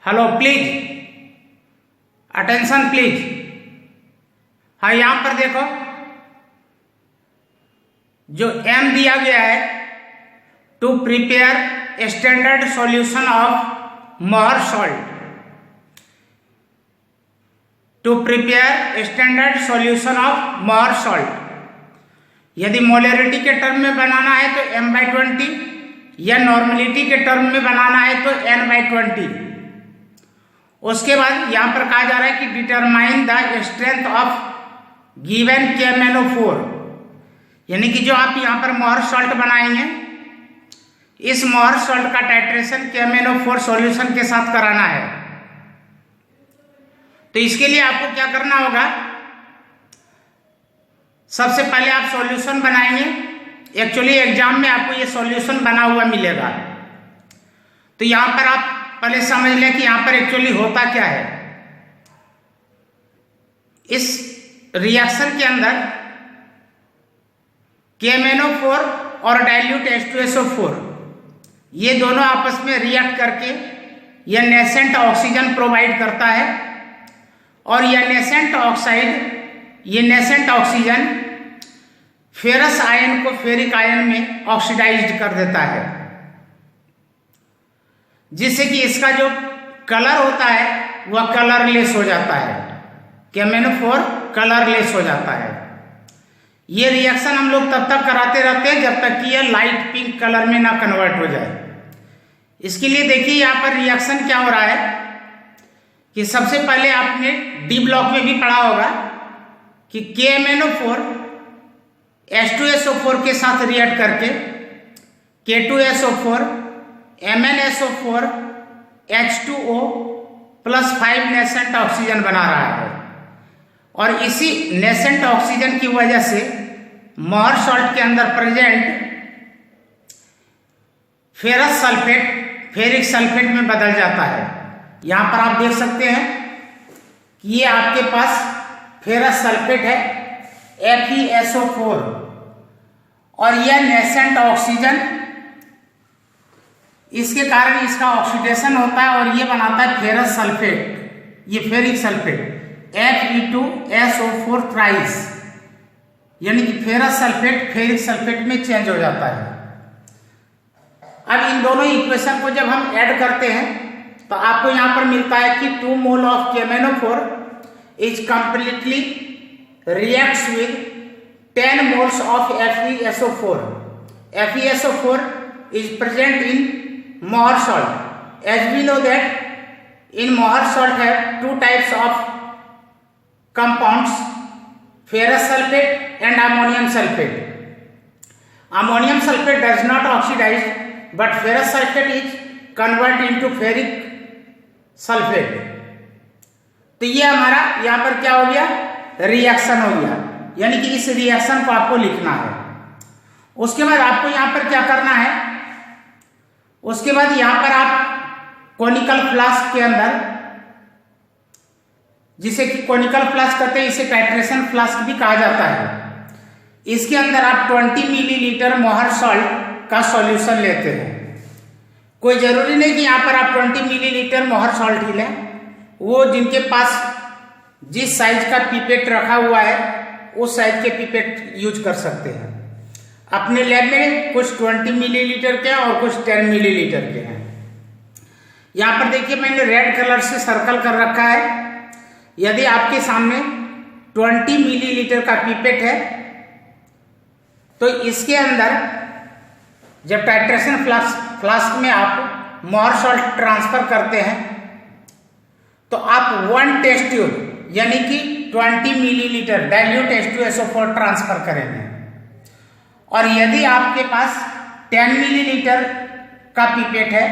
Hello please, attention please. हाँ, यहां पर देखो जो एम दिया गया है, to prepare standard solution of Mohr salt. To prepare standard solution of Mohr salt. यदि मोलरिटी के टर्म में बनाना है तो m/20 या नॉर्मलिटी के टर्म में बनाना है तो n/20। उसके बाद यहां पर कहा जा रहा है कि determine the strength of given KMnO4, यानी कि जो आप यहां पर मोहर सॉल्ट बनाएंगे, इस मोहर सॉल्ट का टाइट्रेशन KMnO4 सॉल्यूशन के साथ कराना है। तो इसके लिए आपको क्या करना होगा, सबसे पहले आप सॉल्यूशन बनाएंगे। एक्चुअली एग्जाम में आपको ये सॉल्यूशन बना हुआ मिलेगा। तो यहां पर आप पहले समझ लें कि यहां पर एक्चुअली होता क्या है। इस रिएक्शन के अंदर KMnO4 और डाइल्यूट H2SO4 ये दोनों आपस में रिएक्ट करके यह नेसेंट ऑक्सीजन प्रोवाइड करता है, और यह नेसेंट ऑक्सीजन फेरस आयन को फेरिक आयन में ऑक्सीडाइज्ड कर देता है, जिससे कि इसका जो कलर होता है वह कलरलेस हो जाता है। KMnO4 कलरलेस हो जाता है। ये रिएक्शन हम लोग तब तक कराते रहते हैं जब तक कि यह लाइट पिंक कलर में ना कन्वर्ट हो जाए। इसके लिए देखिए यहाँ पर रिएक्शन क्या हो रहा है कि सबसे पहले आपने डी ब्लॉक में भी पढ़ा होगा कि KMnO4 H2SO4 के साथ रिएक्ट करके K2SO4 MnSO4 H2O + 5 nascent oxygen बना रहा है। और इसी नेसेंट ऑक्सीजन की वजह से मोहर सॉल्ट के अंदर present ferrous sulphate ferric sulphate में बदल जाता है। यहां पर आप देख सकते हैं कि ये आपके पास फेरस सल्फेट है FeSO4, और यह नेसेंट ऑक्सीजन, इसके कारण इसका ऑक्सीडेशन होता है और ये बनाता है फेरस सल्फेट, ये फेरिक सल्फेट Fe2SO4 थ्राइस, यानी कि फेरस सल्फेट फेरिक सल्फेट में चेंज हो जाता है। अब इन दोनों इक्वेशन को जब हम ऐड करते हैं तो आपको यहां पर मिलता है कि 2 mole of KMnO4 is completely reacts with 10 moles of FeSO4. FeSO4 is present in moher salt. As we know that in moher salt have 2 types of compounds, ferrous sulfate and ammonium sulfate. Ammonium sulfate does not oxidize, but ferrous sulfate is converted into ferric sulfate. तो ये हमारा यहाँ पर क्या हो गया, reaction हो गया, यानी कि इस रिएक्शन को आपको लिखना है। उसके बाद आपको यहां पर क्या करना है, उसके बाद यहां पर आप कॉनिकल फ्लास्क के अंदर, जिसे कि कॉनिकल फ्लास्क कहते हैं, इसे टाइट्रेशन फ्लास्क भी कहा जाता है, इसके अंदर आप 20 मिलीलीटर मोहर सॉल्ट का सॉल्यूशन लेते हैं। कोई जरूरी नहीं कि यहां पर आप 20 मिलीलीटर मोहर सॉल्ट ही लें, वो जिनके पास जिस साइज का पिपेट रखा हुआ है उस साइज के पिपेट यूज कर सकते हैं। अपने लैब में कुछ 20 मिलीलीटर के और कुछ 10 मिलीलीटर के हैं। यहां पर देखिए मैंने रेड कलर से सर्कल कर रखा है। यदि आपके सामने 20 मिलीलीटर का पिपेट है तो इसके अंदर जब टाइट्रेशन फ्लास्क में आप मोहर सॉल्ट ट्रांसफर करते हैं तो आप 1 टेस्ट ट्यूब यानी कि 20 मिलीलीटर डाइल्यूट H2SO4 ट्रांसफर करेंगे। और यदि आपके पास 10 मिलीलीटर का पिपेट है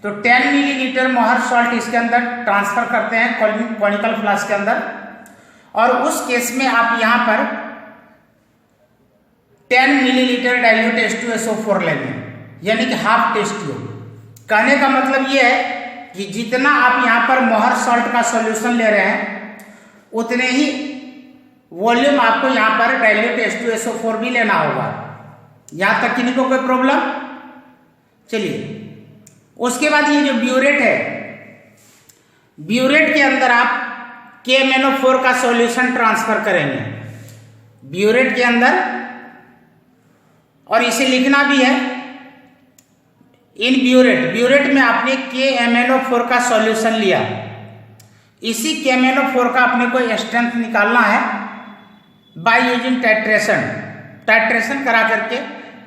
तो 10 मिलीलीटर मोहर सॉल्ट इसके अंदर ट्रांसफर करते हैं कॉनिकल फ्लास्क के अंदर, और उस केस में आप यहां पर 10 मिलीलीटर डाइल्यूट H2SO4 लेंगे, यानी कि हाफ टेस्ट ट्यूब। कहने का मतलब यह है कि जितना आप यहां पर मोहर सॉल्ट का सॉल्यूशन ले रहे हैं उतने ही वॉल्यूम आपको यहां पर डाइल्यूट H2SO4 भी लेना होगा। यहां तक किसी को कोई प्रॉब्लम? चलिए, उसके बाद ये जो ब्यूरेट है ब्यूरेट के अंदर आप KMnO4 का सॉल्यूशन ट्रांसफर करेंगे ब्यूरेट के अंदर, और इसे लिखना भी है इन ब्यूरेट में आपने KMnO4 का सॉल्यूशन लिया, इसी KMnO4 का अपने को स्ट्रेंथ निकालना है बाय यूजिंग टाइट्रेशन करा करके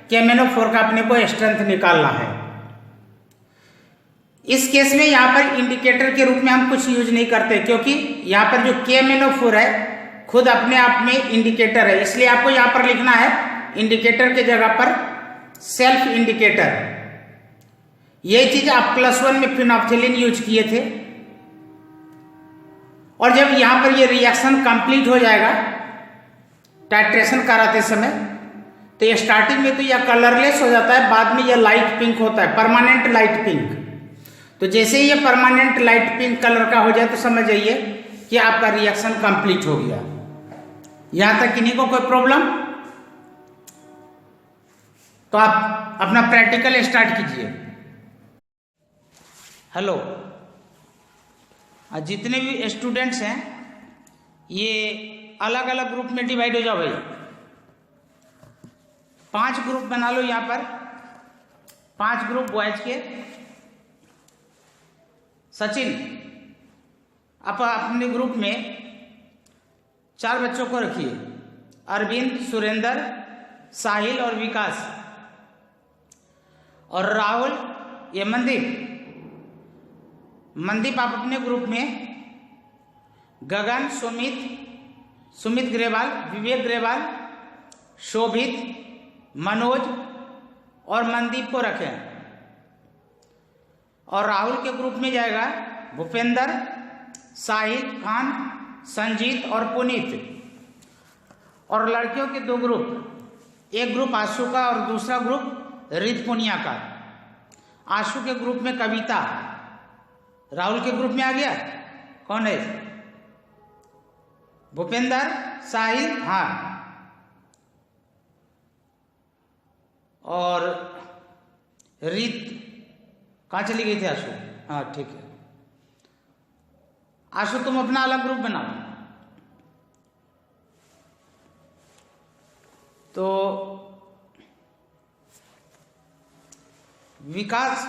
KMnO4 का अपने को स्ट्रेंथ निकालना है। इस केस में यहाँ पर इंडिकेटर के रूप में हम कुछ यूज नहीं करते, क्योंकि यहाँ पर जो KMnO4 है खुद अपने आप में इंडिकेटर है, इसलिए आपको यहाँ पर लिखना है इंडिकेटर के जगह पर सेल्फ इंडिकेटर। ये चीज आप +1 में फिनोल्फथालीन यूज किए थे, और जब यहां पर ये रिएक्शन कंप्लीट हो जाएगा टाइट्रेशन कराते समय, तो ये स्टार्टिंग में तो यह कलरलेस हो जाता है, बाद में यह लाइट पिंक होता है, परमानेंट लाइट पिंक। तो जैसे ही ये परमानेंट लाइट पिंक कलर का हो जाए तो समझ जाइए कि आपका रिएक्शन कंप्लीट हो गया। यहां तक किन्हीं को कोई प्रॉब्लम? तो आप अपना प्रैक्टिकल स्टार्ट कीजिए। हेलो, जितने भी स्टूडेंट्स हैं ये अलग अलग ग्रुप में डिवाइड हो जाओ भाई, 5 ग्रुप बना लो। यहाँ पर 5 ग्रुप बॉयज के। सचिन, आप अपने ग्रुप में 4 बच्चों को रखिए, अरविंद, सुरेंद्र, साहिल और विकास, और राहुल, ये मनदीप आप अपने ग्रुप में गगन, सुमित ग्रेवाल, विवेक ग्रेवाल, शोभित, मनोज और मनदीप को रखें। और राहुल के ग्रुप में जाएगा भूपेंद्र, साहिल खान, संजीत और पुनीत। और लड़कियों के 2 ग्रुप, एक ग्रुप आशु का और दूसरा ग्रुप रित पुनिया का। आशु के ग्रुप में कविता, राहुल के ग्रुप में आ गया कौन है? भूपेंद्र, साहिल, हाँ, और रीत कहाँ चली गई थी? आशु, हाँ ठीक है। आशु तुम अपना अलग ग्रुप बनाओ। तो विकास,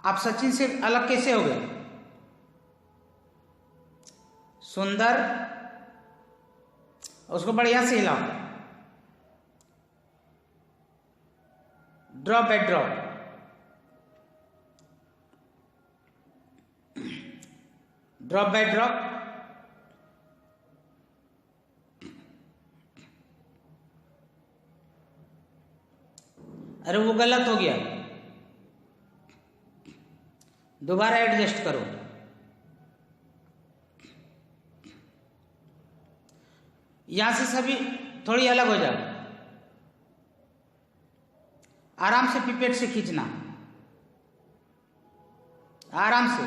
आप सचिन से अलग कैसे हो गए? सुंदर, उसको बढ़िया से हिलाओ। Drop by drop, drop by drop. अरे वो गलत हो गया, दोबारा एडजस्ट करो। यहां से सभी थोड़ी अलग हो जाओ, आराम से पिपेट से खींचना, आराम से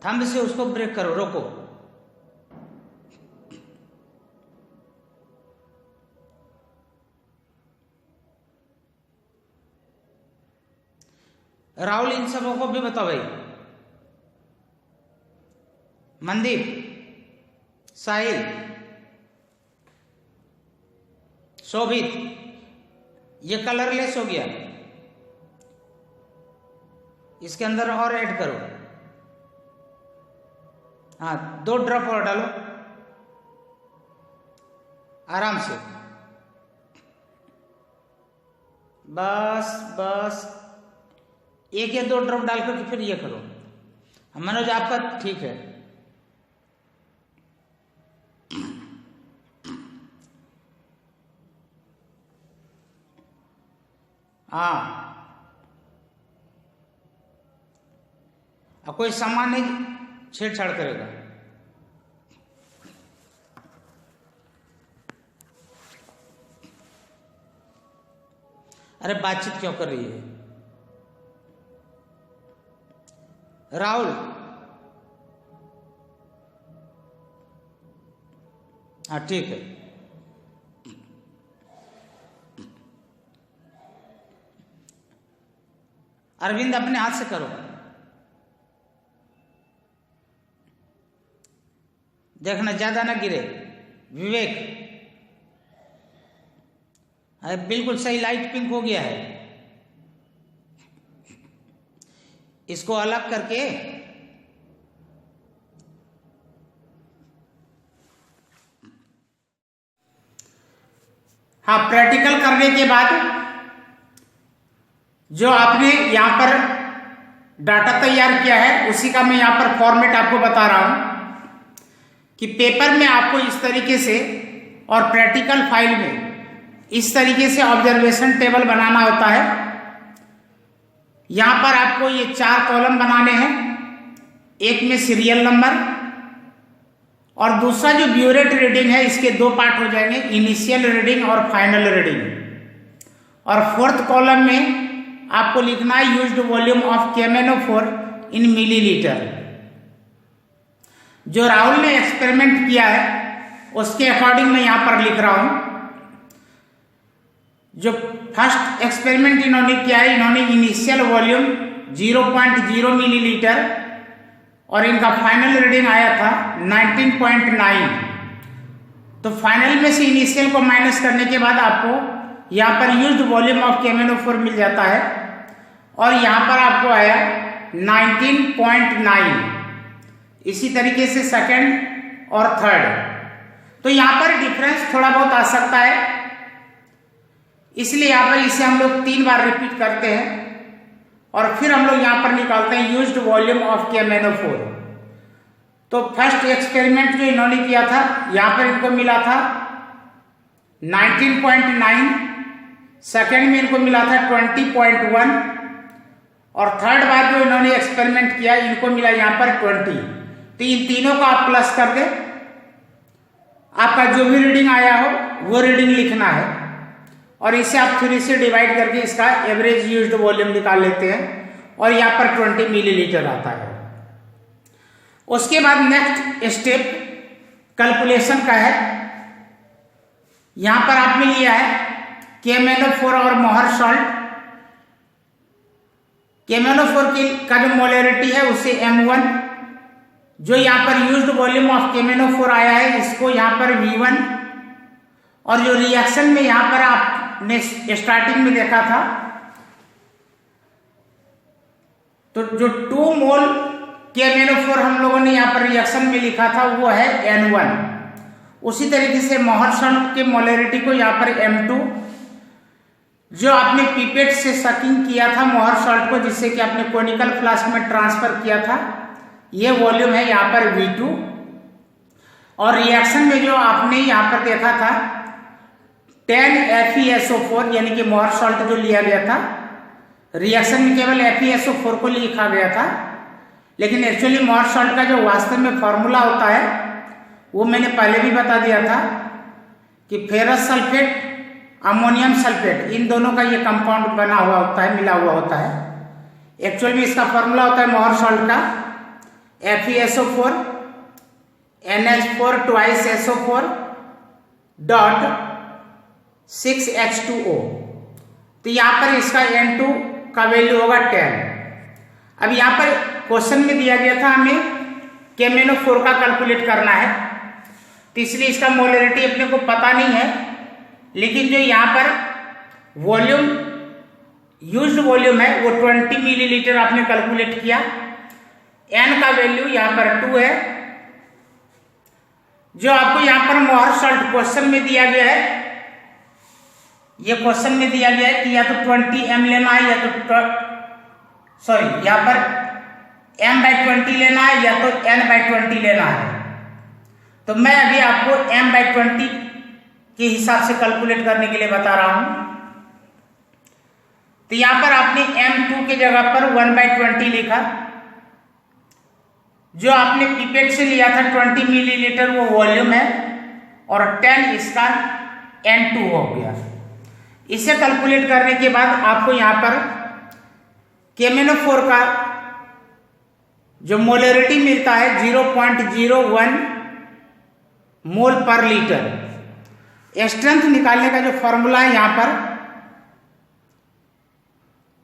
थंब से उसको ब्रेक करो, रोको। राहुल, इन सबों को भी बताओ भाई। मनदीप, साहिल, शोभित, ये कलरलेस हो गया, इसके अंदर और ऐड करो। हाँ, 2 ड्रॉप और डालो, आराम से, बस 1 या 2 ड्रॉप डाल करके फिर ये करो। मनोज आपका ठीक है। हाँ, अब कोई सामान नहीं छेड़छाड़ करेगा। अरे बातचीत क्यों कर रही है? राहुल, हाँ ठीक है। अरविंद अपने हाथ से करो, देखना ज्यादा ना गिरे। विवेक, बिल्कुल सही, लाइट पिंक हो गया है। इसको अलग करके हाँ, प्रैक्टिकल करने के बाद जो आपने यहां पर डाटा तैयार किया है उसी का मैं यहां पर फॉर्मेट आपको बता रहा हूं कि पेपर में आपको इस तरीके से और प्रैक्टिकल फाइल में इस तरीके से ऑब्जर्वेशन टेबल बनाना होता है। यहां पर आपको ये 4 कॉलम बनाने हैं, एक में सीरियल नंबर और दूसरा जो ब्यूरेट रीडिंग है इसके 2 पार्ट हो जाएंगे, इनिशियल रीडिंग और फाइनल रीडिंग। और 4th कॉलम में आपको लिखना है used volume of KMnO4 in millilitre. जो राहुल ने एक्सपेरिमेंट किया है उसके अकॉर्डिंग मैं यहां पर लिख रहा हूं। जो फर्स्ट एक्सपेरिमेंट इन्होंने किया है, इन्होंने इनिशियल वॉल्यूम 0.0 मिलीलीटर और इनका फाइनल रीडिंग आया था 19.9। तो फाइनल में से इनिशियल को माइनस करने के बाद आपको यहां पर यूज्ड वॉल्यूम ऑफ KMnO4 मिल जाता है और यहां पर आपको आया 19.9। इसी तरीके से सेकंड और थर्ड, तो यहां पर डिफरेंस थोड़ा बहुत आ सकता है, इसलिए यहां पर इसे हम लोग 3 बार रिपीट करते हैं और फिर हम लोग यहां पर निकालते हैं यूज्ड वॉल्यूम ऑफ KMnO4। तो फर्स्ट एक्सपेरिमेंट जो इन्होंने किया था यहां पर इनको मिला था 19.9, सेकेंड में इनको मिला था 20.1 और थर्ड बार जो इन्होंने एक्सपेरिमेंट किया इनको मिला यहां पर 20। तो इन तीनों का आप प्लस कर दे, आपका जो भी रीडिंग आया हो वो रीडिंग लिखना है और इसे आप 3 से डिवाइड करके इसका एवरेज यूज्ड वॉल्यूम निकाल लेते हैं और यहां पर 20 मिलीलीटर आता है। उसके बाद नेक्स्ट स्टेप कैलकुलेशन का है। यहां पर आपने लिया है KMnO4 और मोहर सॉल्ट। KMnO4 का जो मोलरिटी है उसे M1, जो यहां पर यूज्ड वॉल्यूम ऑफ KMnO4 आया है इसको यहां पर V1, और जो रिएक्शन में यहां पर आपने स्टार्टिंग में देखा था तो जो 2 मोल KMnO4 हम लोगों ने यहां पर रिएक्शन में लिखा था वो है N1। उसी तरीके से मोहर सॉल्ट के मोलरिटी को यहां पर M2, जो आपने पिपेट से सकिंग किया था मोहर सॉल्ट को जिससे कि आपने कोनिकल फ्लास्क में ट्रांसफर किया था, ये वॉल्यूम है यहां पर V2। और रिएक्शन में जो आपने यहां पर देखा था 10 FeSO4 यानी कि मोहर सॉल्ट जो लिया गया था, रिएक्शन में केवल FeSO4 को लिखा गया था, लेकिन एक्चुअली मोहर सॉल्ट का जो वास्तव में फॉर्मूला होता है वो मैंने पहले भी बता दिया था कि फेरस सल्फेट, अमोनियम सल्फेट, इन दोनों का ये कंपाउंड बना हुआ होता है, मिला हुआ होता है। एक्चुअल में इसका फॉर्मूला होता है मोहर सॉल्ट का FeSO4 NH4 twice SO4 dot 6H2O। तो यहां पर इसका N2 का वैल्यू होगा 10। अब यहां पर क्वेश्चन में दिया गया था हमें KMnO4 का कैलकुलेट करना है, तो इसलिए इसका मोलरिटी अपने को पता नहीं है, लेकिन जो यहां पर वॉल्यूम यूज्ड वॉल्यूम है वो 20 मिलीलीटर आपने कैलकुलेट किया। N का वैल्यू यहां पर 2 है, जो आपको यहां पर मोहर सॉल्ट क्वेश्चन में दिया गया है। ये क्वेश्चन में दिया गया है कि या तो 20 M लेना है या तो यहां पर M/20 लेना है या तो N/20 लेना है। तो मैं अभी आपको M/20 के हिसाब से कैलकुलेट करने के लिए बता रहा हूं। तो यहां पर आपने M2 के जगह पर 1/20 लिखा, जो आपने पिपेट से लिया था 20 मिलीलीटर वो वॉल्यूम है और 10 इसका N2 हो गया। इसे कैलकुलेट करने के बाद आपको यहां पर KMnO4 का जो मोलरिटी मिलता है 0.01 मोल पर लीटर। स्ट्रेंथ निकालने का जो फॉर्मूला है यहां पर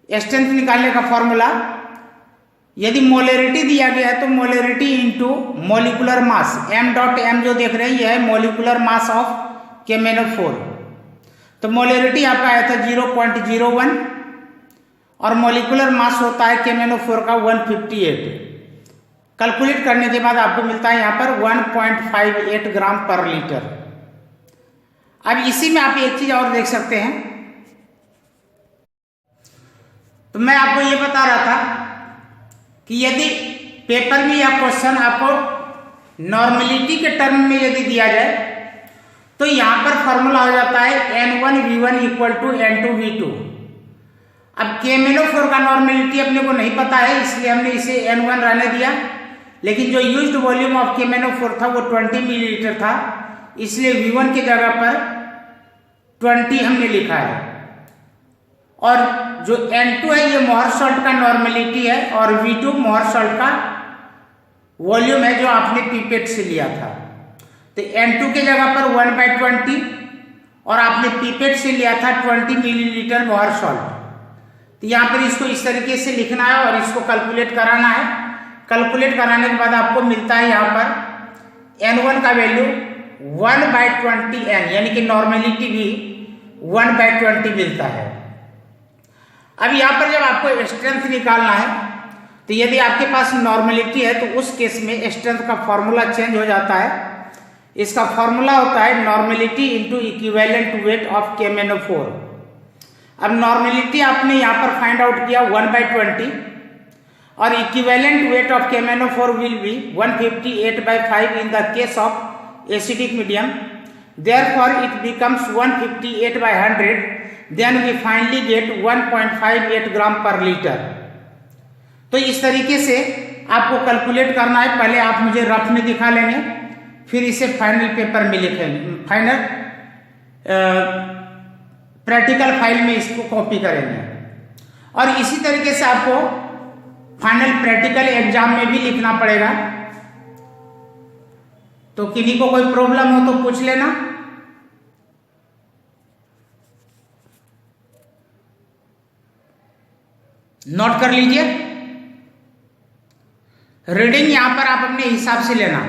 स्ट्रेंथ निकालने का फॉर्मूला, यदि मोलरिटी दिया गया है तो molarity into molecular mass, m.m जो देख रहे हैं यह है मोलिकुलर मास ऑफ KMnO4। तो मोलरिटी आपका आया था 0.01 और मोलिकुलर मास होता है KMnO4 का 158। कैलकुलेट करने के बाद आपको मिलता है यहाँ पर 1.58 ग्राम पर लीटर। अब इसी में आप एक चीज और देख सकते हैं, तो मैं आपको ये बता रहा था कि यदि पेपर में यह क्वेश्चन आपको नॉर्मेलिटी के टर्म में यदि दिया जाए तो यहां पर फॉर्मूला हो जाता है N1V1 इक्वल टू N2V2। अब KMnO4 का नॉर्मेलिटी अपने को नहीं पता है, इसलिए हमने इसे N1 रहने दिया, लेकिन जो यूज्ड वॉल्यूम ऑफ KMnO4 था वो 20 मिलीलीटर था, इसलिए V1 की जगह पर 20 हमने लिखा है। और जो N2 है ये मोहर सॉल्ट का नॉर्मेलिटी है और V2 मोहर सॉल्ट का वॉल्यूम है जो आपने पीपेट से लिया था। तो N2 के जगह पर 1/20 और आपने पीपेट से लिया था 20 मिलीलीटर मोहर सॉल्ट। तो यहाँ पर इसको इस तरीके से लिखना है और इसको कैलकुलेट कराना है। कैलकुलेट कराने के बाद आपको मिलता है यहाँ पर N1 का वैल्यू 1/20N, यानी कि नॉर्मेलिटी भी 1/20 मिलता है। अब यहाँ पर जब आपको स्ट्रेंथ निकालना है तो यदि आपके पास नॉर्मेलिटी है तो उस केस में स्ट्रेंथ का फॉर्मूला चेंज हो जाता है। इसका फॉर्मूला होता है normality into equivalent weight of KMnO4। अब नॉर्मेलिटी आपने यहाँ पर फाइंड आउट किया 1/20 और equivalent weight of KMnO4 will be 158/5 in the case of acidic medium, therefore it becomes 158/100, then we finally get 1.58 ग्राम पर लीटर। तो इस तरीके से आपको कैलकुलेट करना है। पहले आप मुझे रफ में दिखा लेंगे, फिर इसे फाइनल पेपर में लिखेंगे, फाइनल प्रैक्टिकल फाइल में इसको कॉपी करेंगे और इसी तरीके से आपको फाइनल प्रैक्टिकल एग्जाम में भी लिखना पड़ेगा। तो किन्हीं को कोई प्रॉब्लम हो तो पूछ लेना। नोट कर लीजिए। रीडिंग यहां पर आप अपने हिसाब से लेना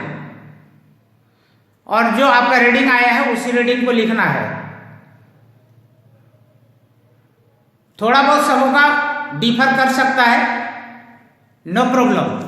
और जो आपका रीडिंग आया है उसी रीडिंग को लिखना है। थोड़ा बहुत सबों का डिफर कर सकता है, नो प्रॉब्लम।